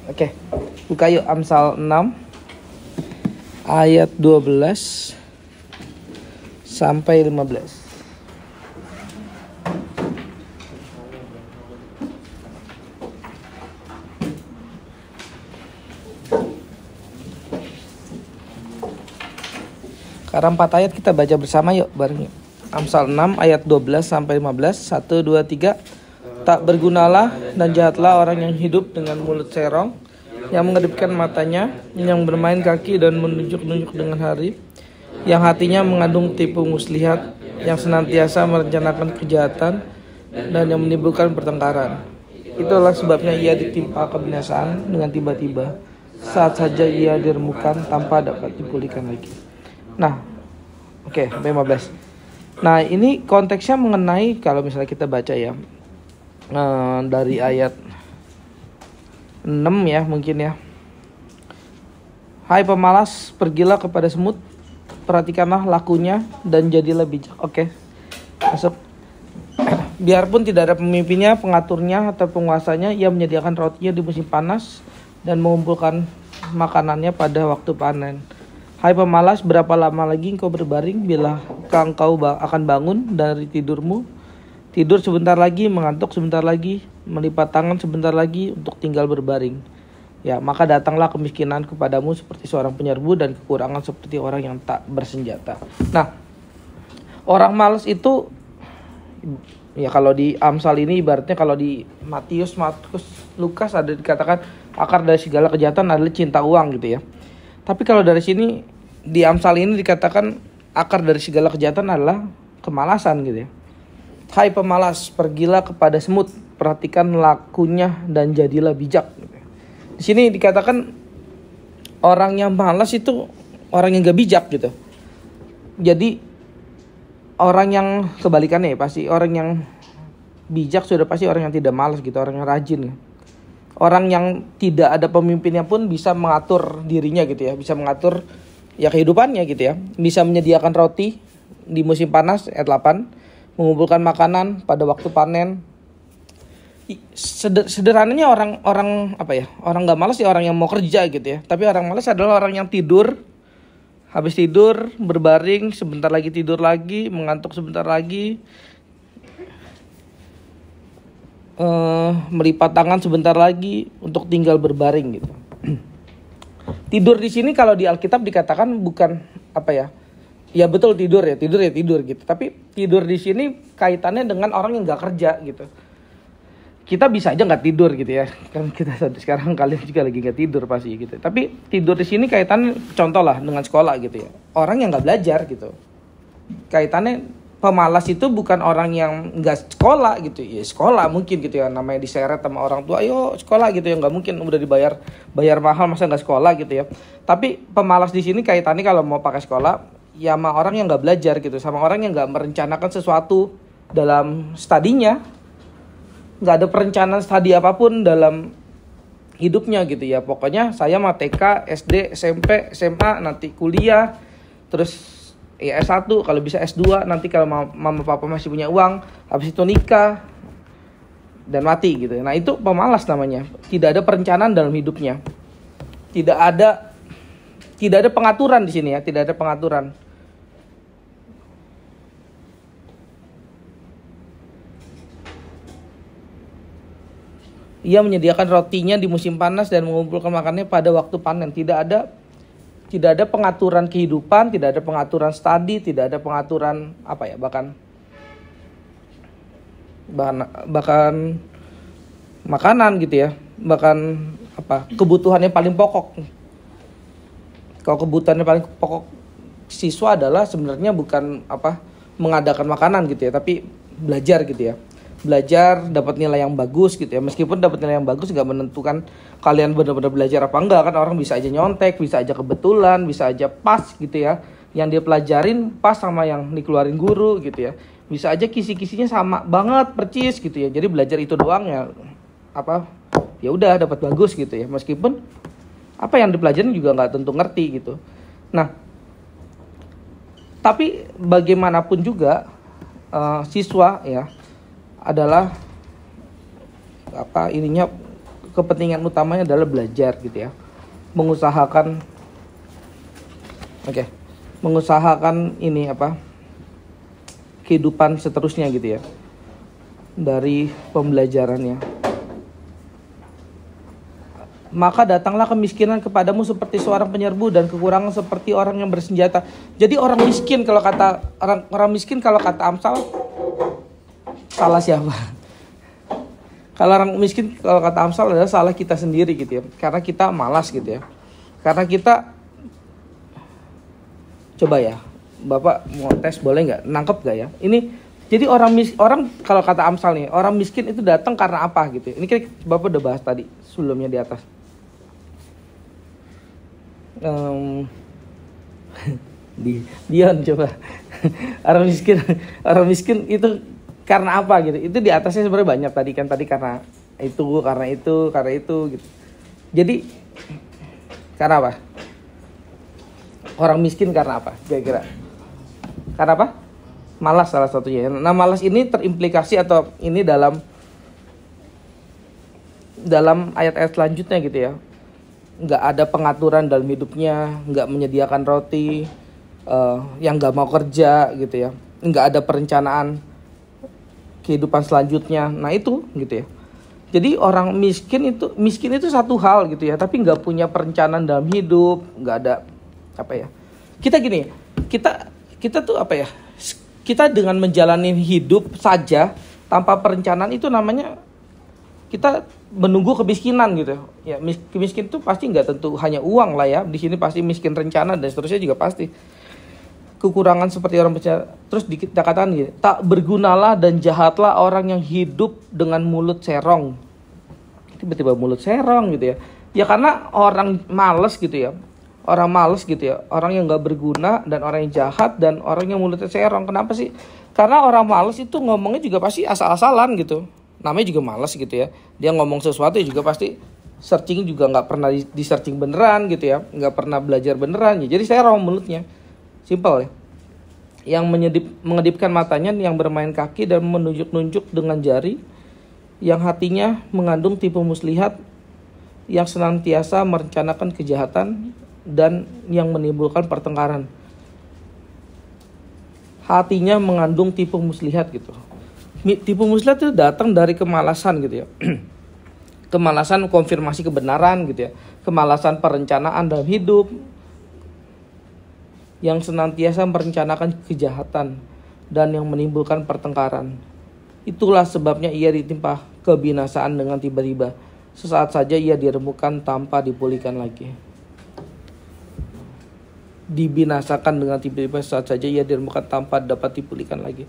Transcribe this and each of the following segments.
Oke, buka yuk Amsal 6 ayat 12 sampai 15. Sekarang 4 ayat kita baca bersama yuk bareng. Amsal 6 ayat 12 sampai 15. 1, 2, 3. Tak bergunalah dan jahatlah orang yang hidup dengan mulut serong, yang mengedipkan matanya, yang bermain kaki dan menunjuk-nunjuk dengan hari, yang hatinya mengandung tipu muslihat, yang senantiasa merencanakan kejahatan dan yang menimbulkan pertengkaran. Itulah sebabnya ia ditimpa kebinasaan dengan tiba-tiba, saat saja ia diremukan tanpa dapat dipulihkan lagi. Nah, oke, sampai 15. Nah, ini konteksnya mengenai kalau misalnya kita baca ya, dari ayat 6 ya mungkin ya. Hai pemalas, pergilah kepada semut, perhatikanlah lakunya dan jadilah bijak. Oke, masuk. Biarpun tidak ada pemimpinnya, pengaturnya atau penguasanya, ia menyediakan rotinya di musim panas dan mengumpulkan makanannya pada waktu panen. Hai pemalas, berapa lama lagi engkau berbaring? Bila engkau akan bangun dari tidurmu? Tidur sebentar lagi, mengantuk sebentar lagi, melipat tangan sebentar lagi untuk tinggal berbaring. Ya, maka datanglah kemiskinan kepadamu seperti seorang penyerbu dan kekurangan seperti orang yang tak bersenjata. Nah, orang malas itu, ya kalau di Amsal ini ibaratnya kalau di Matius, Markus, Lukas ada dikatakan akar dari segala kejahatan adalah cinta uang gitu ya. Tapi kalau dari sini di Amsal ini dikatakan akar dari segala kejahatan adalah kemalasan gitu ya. Hai pemalas, pergilah kepada semut, perhatikan lakunya dan jadilah bijak. Di sini dikatakan orang yang malas itu orang yang gak bijak gitu. Jadi orang yang kebalikannya ya, pasti orang yang bijak sudah pasti orang yang tidak malas gitu, orang yang rajin. Orang yang tidak ada pemimpinnya pun bisa mengatur dirinya gitu ya, bisa mengatur ya kehidupannya gitu ya. Bisa menyediakan roti di musim panas, ayat 8. Mengumpulkan makanan pada waktu panen. Sederhananya orang apa ya? Orang nggak malas ya orang yang mau kerja gitu ya. Tapi orang malas adalah orang yang tidur, habis tidur berbaring, sebentar lagi tidur lagi, mengantuk sebentar lagi, melipat tangan sebentar lagi untuk tinggal berbaring gitu. Tidur di sini kalau di Alkitab dikatakan bukan apa ya? Ya betul tidur gitu. Tapi tidur di sini kaitannya dengan orang yang nggak kerja gitu. Kita bisa aja nggak tidur gitu ya. Kan kita sekarang kalian juga lagi nggak tidur pasti gitu. Tapi tidur di sini kaitannya contoh lah dengan sekolah gitu ya. Orang yang nggak belajar gitu. Kaitannya pemalas itu bukan orang yang nggak sekolah gitu. Ya sekolah mungkin gitu ya. Namanya diseret sama orang tua. Ayo sekolah gitu ya. Nggak mungkin udah bayar mahal masa nggak sekolah gitu ya. Tapi pemalas di sini kaitannya kalau mau pakai sekolah ya sama orang yang nggak belajar gitu, sama orang yang nggak merencanakan sesuatu dalam studinya, nggak ada perencanaan studi apapun dalam hidupnya gitu ya. Pokoknya saya mah TK, SD, SMP, SMA, nanti kuliah, terus ya S1, kalau bisa S2, nanti kalau mama papa masih punya uang, habis itu nikah dan mati gitu. Nah itu pemalas namanya, tidak ada perencanaan dalam hidupnya, tidak ada pengaturan di sini ya, tidak ada pengaturan. Ia menyediakan rotinya di musim panas dan mengumpulkan makanannya pada waktu panen. Tidak ada pengaturan kehidupan, tidak ada pengaturan studi, tidak ada pengaturan apa ya, bahkan makanan gitu ya, bahkan apa kebutuhannya paling pokok. Kalau kebutuhannya paling pokok siswa adalah sebenarnya bukan apa mengadakan makanan gitu ya, tapi belajar gitu ya. Belajar dapat nilai yang bagus gitu ya. Meskipun dapat nilai yang bagus nggak menentukan kalian benar-benar belajar apa enggak, kan orang bisa aja nyontek, bisa aja kebetulan, bisa aja pas gitu ya. Yang dia pelajarin pas sama yang dikeluarin guru gitu ya. Bisa aja kisi-kisinya sama banget percis gitu ya. Jadi belajar itu doang ya apa ya udah dapat bagus gitu ya. Meskipun apa yang dipelajarin juga nggak tentu ngerti gitu. Nah, tapi bagaimanapun juga siswa ya adalah kepentingan utamanya adalah belajar gitu ya. Mengusahakan mengusahakan ini kehidupan seterusnya gitu ya dari pembelajarannya. Maka datanglah kemiskinan kepadamu seperti seorang penyerbu dan kekurangan seperti orang yang bersenjata. Jadi orang miskin kalau kata Amsal, salah siapa? Kalau orang miskin kalau kata Amsal adalah salah kita sendiri gitu ya. Karena kita malas gitu ya. Karena kita, coba ya, Bapak mau tes boleh nggak? Nangkep nggak ya? Ini jadi orang kalau kata Amsal nih, orang miskin itu datang karena apa gitu. Ini kan Bapak udah bahas tadi sebelumnya di atas. Dion coba. orang miskin itu karena apa gitu. Itu di atasnya sebenarnya banyak tadi karena itu gitu. Jadi karena apa? Orang miskin karena apa? Kira-kira. Karena apa? Malas salah satunya. Nah, malas ini terimplikasi atau ini dalam ayat-ayat selanjutnya gitu ya. Nggak ada pengaturan dalam hidupnya, nggak menyediakan roti, yang nggak mau kerja gitu ya. Nggak ada perencanaan kehidupan selanjutnya. Nah itu gitu ya. Jadi orang miskin itu satu hal gitu ya, tapi nggak punya perencanaan dalam hidup, nggak ada kita tuh kita dengan menjalani hidup saja tanpa perencanaan itu namanya kita menunggu kemiskinan gitu ya. Miskin itu pasti nggak tentu hanya uang lah ya, di sini pasti miskin rencana dan seterusnya juga pasti. Kekurangan seperti orang percaya. Terus kita katakan gini, tak bergunalah dan jahatlah orang yang hidup dengan mulut serong. Tiba-tiba mulut serong gitu ya. Ya karena orang malas gitu ya. Orang malas gitu ya. Orang yang gak berguna dan orang yang jahat dan orang yang mulutnya serong. Kenapa sih? Karena orang malas itu ngomongnya juga pasti asal-asalan gitu. Namanya juga malas gitu ya. Dia ngomong sesuatu juga pasti searching juga gak pernah di searching beneran gitu ya. Gak pernah belajar beneran ya. Jadi serong mulutnya. Simpel ya. Yang mengedipkan matanya, yang bermain kaki dan menunjuk-nunjuk dengan jari, yang hatinya mengandung tipu muslihat, yang senantiasa merencanakan kejahatan dan yang menimbulkan pertengkaran. Hatinya mengandung tipu muslihat gitu. Tipu muslihat itu datang dari kemalasan gitu ya. Kemalasan konfirmasi kebenaran gitu ya. Kemalasan perencanaan dalam hidup, yang senantiasa merencanakan kejahatan dan yang menimbulkan pertengkaran. Itulah sebabnya ia ditimpa kebinasaan dengan tiba-tiba. Sesaat saja ia diremukkan tanpa dipulihkan lagi. Dibinasakan dengan tiba-tiba, sesaat saja ia diremukkan tanpa dapat dipulihkan lagi.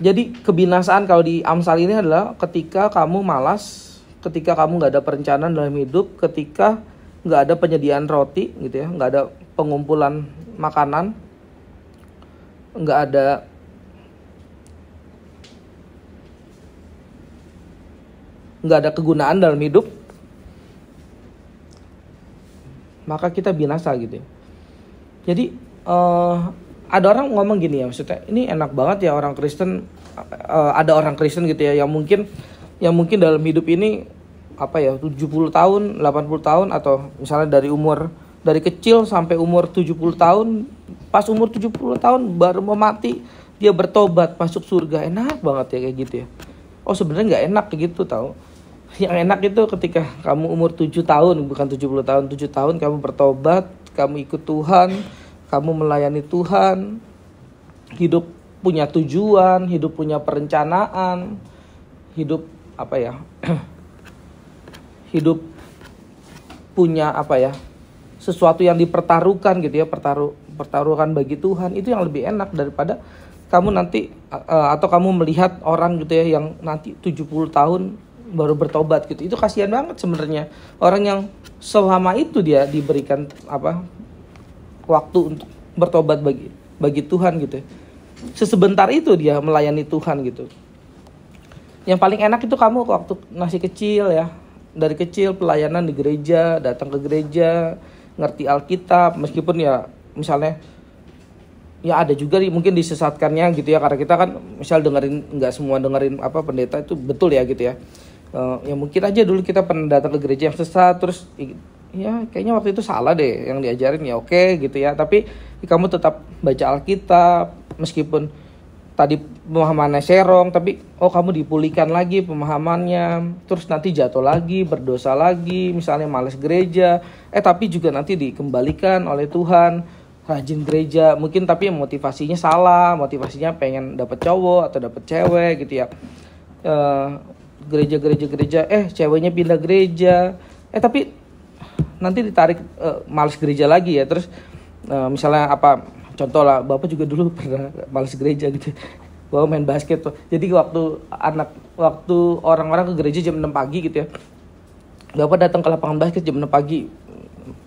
Jadi kebinasaan kalau di Amsal ini adalah ketika kamu malas, ketika kamu gak ada perencanaan dalam hidup, ketika nggak ada penyediaan roti gitu ya, nggak ada pengumpulan makanan, nggak ada kegunaan dalam hidup, maka kita binasa gitu ya. Jadi ada orang ngomong gini ya, maksudnya ini enak banget ya orang Kristen, ada orang Kristen gitu ya yang mungkin dalam hidup ini 70 tahun, 80 tahun atau misalnya dari kecil sampai umur 70 tahun, pas umur 70 tahun baru mau mati dia bertobat masuk surga. Enak banget ya kayak gitu ya. Oh sebenarnya nggak enak kayak gitu tau. Yang enak itu ketika kamu umur 7 tahun, bukan 70 tahun, 7 tahun kamu bertobat, kamu ikut Tuhan, kamu melayani Tuhan, hidup punya tujuan, hidup punya perencanaan, hidup hidup punya sesuatu yang dipertaruhkan gitu ya, pertaruhkan bagi Tuhan. Itu yang lebih enak daripada kamu nanti atau kamu melihat orang gitu ya yang nanti 70 tahun baru bertobat gitu. Itu kasihan banget sebenarnya. Orang yang selama itu dia diberikan waktu untuk bertobat bagi Tuhan gitu. Sesebentar itu dia melayani Tuhan gitu. Yang paling enak itu kamu waktu masih kecil ya. Dari kecil pelayanan di gereja, datang ke gereja, ngerti Alkitab, meskipun ya misalnya ya ada juga mungkin disesatkannya gitu ya, karena kita kan misal nggak semua dengerin apa pendeta itu betul ya gitu ya. Ya mungkin aja dulu kita pernah datang ke gereja yang sesat, terus ya kayaknya waktu itu salah deh yang diajarin, ya oke gitu ya, tapi kamu tetap baca Alkitab meskipun tadi pemahamannya serong, tapi kamu dipulihkan lagi pemahamannya, terus nanti jatuh lagi, berdosa lagi, misalnya malas gereja, tapi juga nanti dikembalikan oleh Tuhan, rajin gereja, mungkin tapi motivasinya salah, motivasinya pengen dapet cowok atau dapet cewek gitu ya. Gereja ceweknya pindah gereja, tapi nanti ditarik malas gereja lagi ya. Terus misalnya apa, contoh lah, Bapak juga dulu pernah malas gereja gitu, Bapak main basket tuh. Jadi waktu orang-orang ke gereja jam 6 pagi gitu ya, Bapak datang ke lapangan basket jam 6 pagi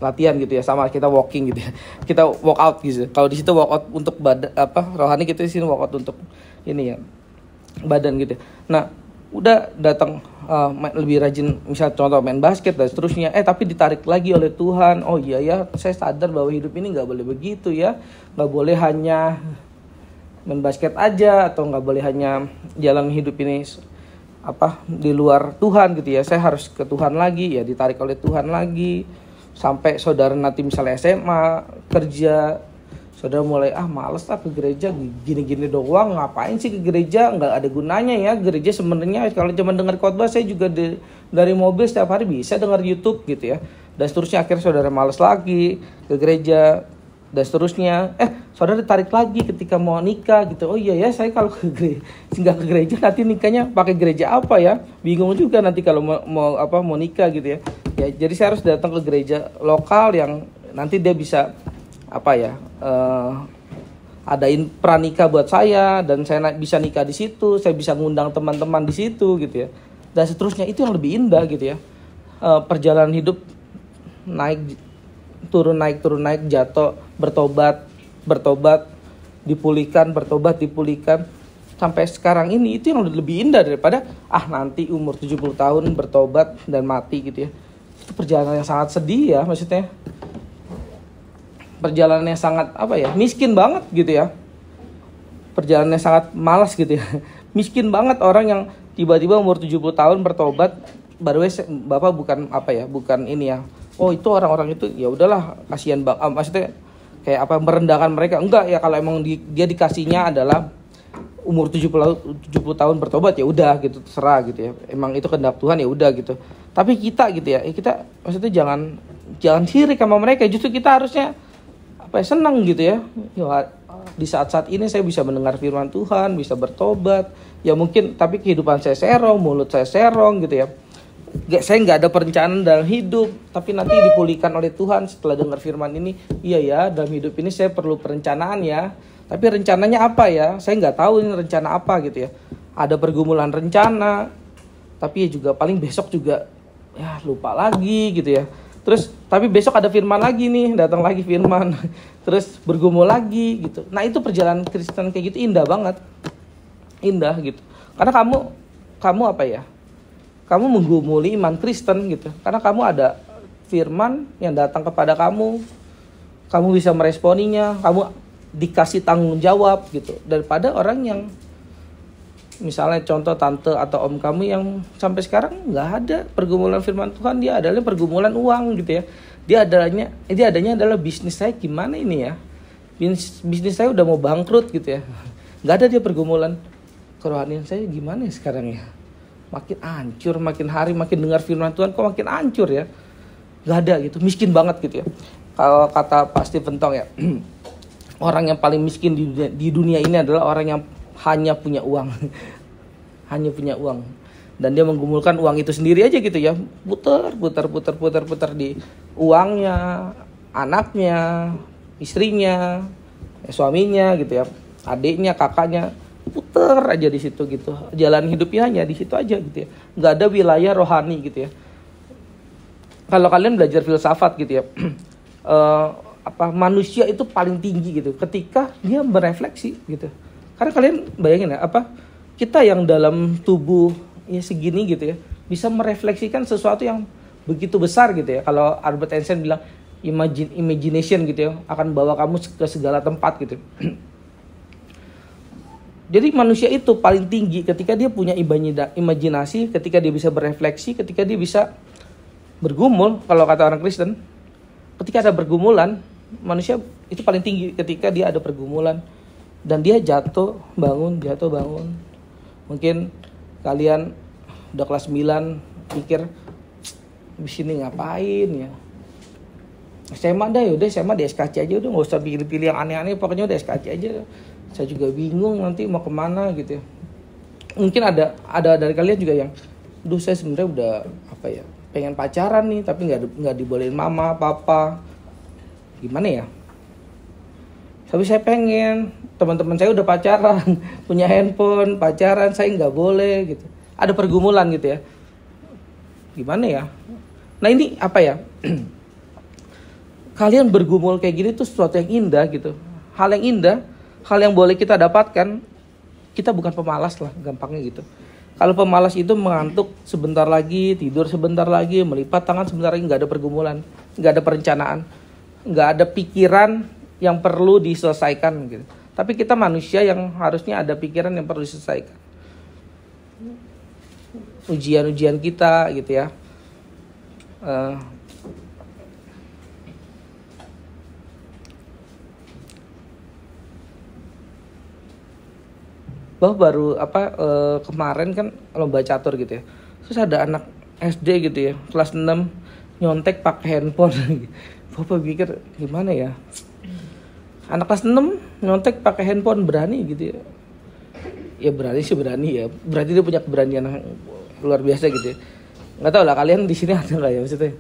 latihan gitu ya, sama kita walking gitu ya, kita walk out gitu. Kalau di situ walk out untuk badan rohani, kita di sini walk out untuk ini ya, badan gitu. Nah, udah datang lebih rajin, misal contoh main basket dan seterusnya, tapi ditarik lagi oleh Tuhan. Oh iya ya, saya sadar bahwa hidup ini nggak boleh begitu ya, nggak boleh hanya main basket aja, atau nggak boleh hanya jalan hidup ini di luar Tuhan gitu ya. Saya harus ke Tuhan lagi ya, ditarik oleh Tuhan lagi, sampai saudara nanti misalnya SMA kerja, saudara mulai males lah ke gereja, gini-gini doang, ngapain sih ke gereja, nggak ada gunanya ya gereja sebenarnya. Kalau cuma dengar khotbah, saya juga dari mobil setiap hari bisa dengar YouTube gitu ya, dan seterusnya. Akhirnya saudara males lagi ke gereja dan seterusnya. Saudara ditarik lagi ketika mau nikah gitu. Oh iya ya, saya kalau nggak ke gereja nanti nikahnya pakai gereja apa ya, bingung juga nanti kalau mau nikah gitu ya. Jadi saya harus datang ke gereja lokal yang nanti dia bisa adain pranikah buat saya, dan saya bisa nikah di situ, saya bisa ngundang teman-teman di situ gitu ya, dan seterusnya. Itu yang lebih indah gitu ya. Perjalanan hidup naik turun naik, jatuh, bertobat, dipulihkan, bertobat, dipulihkan, sampai sekarang ini. Itu yang lebih indah daripada nanti umur 70 tahun bertobat dan mati gitu ya. Itu perjalanan yang sangat sedih ya, maksudnya perjalanan yang sangat miskin banget gitu ya, perjalanan yang sangat malas gitu ya. Miskin banget orang yang tiba-tiba umur 70 tahun bertobat. Baru Bapak bukan ini ya, itu orang-orang itu ya udahlah kasihan banget, maksudnya kayak merendahkan mereka, enggak ya. Kalau emang dia dikasihnya adalah umur 70 tahun bertobat, ya udah gitu, terserah gitu ya, emang itu kehendak Tuhan, ya udah gitu. Tapi kita gitu ya, kita maksudnya jangan sirik sama mereka. Justru kita harusnya senang gitu ya. Di saat-saat ini saya bisa mendengar firman Tuhan, bisa bertobat. Ya mungkin tapi kehidupan saya serong, mulut saya serong gitu ya. Saya nggak ada perencanaan dalam hidup, tapi nanti dipulihkan oleh Tuhan setelah dengar firman ini. Iya ya, dalam hidup ini saya perlu perencanaan ya. Tapi rencananya apa ya? Saya nggak tahu ini rencana apa gitu ya. Ada pergumulan rencana, tapi ya juga paling besok juga ya lupa lagi gitu ya. Terus tapi besok ada firman lagi nih, datang lagi firman, terus bergumul lagi gitu. Nah itu perjalanan Kristen kayak gitu indah banget, indah gitu. Karena kamu kamu menggumuli iman Kristen gitu. Karena kamu ada firman yang datang kepada kamu bisa meresponinya, kamu dikasih tanggung jawab gitu. Daripada orang yang misalnya contoh tante atau om kamu yang sampai sekarang nggak ada pergumulan firman Tuhan, dia adalah pergumulan uang gitu ya. Dia adanya adalah bisnis saya gimana ini ya, bisnis saya udah mau bangkrut gitu ya. Nggak ada dia pergumulan kerohanian saya gimana ya sekarang ya, makin hancur, makin hari makin dengar firman Tuhan kok makin hancur ya. Nggak ada gitu, miskin banget gitu ya. Kalau kata Pak Stephen Tong ya, orang yang paling miskin di dunia ini adalah orang yang hanya punya uang. Hanya punya uang. Dan dia menggumulkan uang itu sendiri aja gitu ya. Putar di uangnya, anaknya, istrinya, suaminya gitu ya, adiknya, kakaknya, putar aja di situ gitu. Jalan hidupnya hanya di situ aja gitu ya. Nggak ada wilayah rohani gitu ya. Kalau kalian belajar filsafat gitu ya, manusia itu paling tinggi gitu ketika dia berefleksi gitu. Karena kalian bayangin ya, kita yang dalam tubuh ya segini gitu ya, bisa merefleksikan sesuatu yang begitu besar gitu ya. Kalau Albert Einstein bilang imagination gitu ya, akan bawa kamu ke segala tempat gitu. Jadi manusia itu paling tinggi ketika dia punya imajinasi, ketika dia bisa berefleksi, ketika dia bisa bergumul. Kalau kata orang Kristen, ketika ada pergumulan, manusia itu paling tinggi ketika dia ada pergumulan. Dan dia jatuh bangun. Mungkin kalian udah kelas 9 pikir, di sini ngapain ya? SMA dah, yaudah SMA di SKC aja, udah nggak usah pilih-pilih yang aneh-aneh, pokoknya udah SKC aja. Saya juga bingung nanti mau kemana gitu ya. Mungkin ada dari kalian juga yang, saya sebenarnya udah pengen pacaran nih, tapi nggak dibolehin mama papa, gimana ya? Tapi saya pengen, teman-teman saya udah pacaran, punya handphone, pacaran, saya nggak boleh gitu. Ada pergumulan gitu ya. Gimana ya? Nah ini kalian bergumul kayak gini tuh sesuatu yang indah gitu. Hal yang indah, hal yang boleh kita dapatkan. Kita bukan pemalas lah, gampangnya gitu. Kalau pemalas itu mengantuk sebentar lagi, tidur sebentar lagi, melipat tangan sebentar lagi, nggak ada pergumulan, nggak ada perencanaan, nggak ada pikiran yang perlu diselesaikan gitu. Tapi kita manusia yang harusnya ada pikiran yang perlu diselesaikan. Ujian-ujian kita gitu ya. Baru kemarin kan lomba catur gitu ya. Terus ada anak SD gitu ya, kelas 6 nyontek pakai handphone. Bapak pikir gimana ya? Anak kelas 6 nyontek pakai handphone, berani gitu ya. Ya berani sih berani ya. Berarti dia punya keberanian yang luar biasa gitu ya. Nggak tahu lah kalian di sini ada nggak ya maksudnya?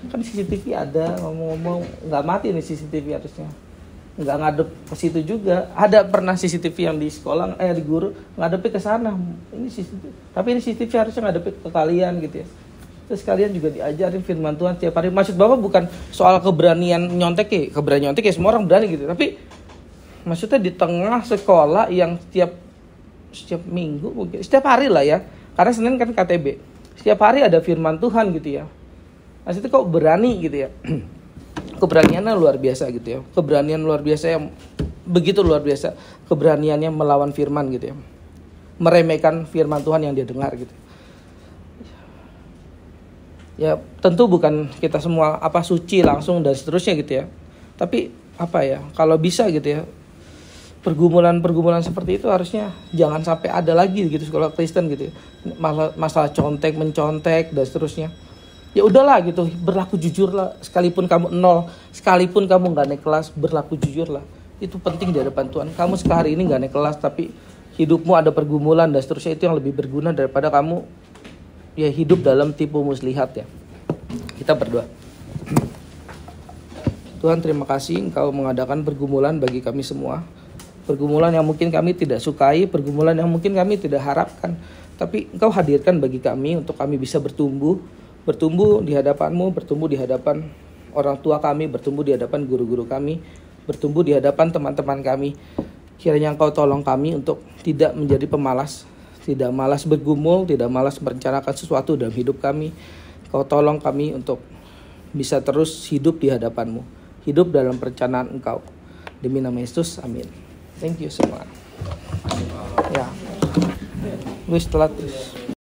Kan CCTV ada, ngomong-ngomong nggak mati nih CCTV harusnya. Nggak ngadep ke situ juga. Ada pernah CCTV yang di sekolah, di guru ngadepnya ke sana. Ini CCTV. Tapi ini CCTV harusnya ngadepnya ke kalian gitu ya. Terus kalian juga diajarin firman Tuhan tiap hari. Maksud Bapak bukan soal keberanian nyontek ya. Keberanian nyontek ya semua orang berani gitu. Tapi maksudnya di tengah sekolah yang setiap minggu mungkin, setiap hari lah ya. Karena Senin kan KTB. Setiap hari ada firman Tuhan gitu ya. Maksudnya kok berani gitu ya. Keberaniannya luar biasa gitu ya. Keberanian luar biasa yang begitu luar biasa. Keberaniannya melawan firman gitu ya. Meremehkan firman Tuhan yang dia dengar gitu. Ya tentu bukan kita semua suci langsung dan seterusnya gitu ya. Tapi kalau bisa gitu ya. Pergumulan-pergumulan seperti itu harusnya jangan sampai ada lagi gitu sekolah Kristen gitu ya. Masalah contek, mencontek dan seterusnya. Ya udahlah gitu, berlaku jujur lah. Sekalipun kamu 0, sekalipun kamu gak naik kelas, berlaku jujur lah. Itu penting di hadapan Tuhan. Kamu hari ini gak naik kelas, tapi hidupmu ada pergumulan dan seterusnya, itu yang lebih berguna daripada kamu ya hidup dalam tipu muslihat ya. Kita berdoa. Tuhan, terima kasih Engkau mengadakan pergumulan bagi kami semua. Pergumulan yang mungkin kami tidak sukai, pergumulan yang mungkin kami tidak harapkan, tapi Engkau hadirkan bagi kami untuk kami bisa bertumbuh di hadapan-Mu, bertumbuh di hadapan orang tua kami, bertumbuh di hadapan guru-guru kami, bertumbuh di hadapan teman-teman kami. Kiranya Engkau tolong kami untuk tidak menjadi pemalas, tidak malas bergumul, tidak malas merencanakan sesuatu dalam hidup kami. Engkau tolong kami untuk bisa terus hidup di hadapan-Mu, hidup dalam perencanaan Engkau. Demi nama Yesus, amin. Thank you semua. Ya, Luis telat.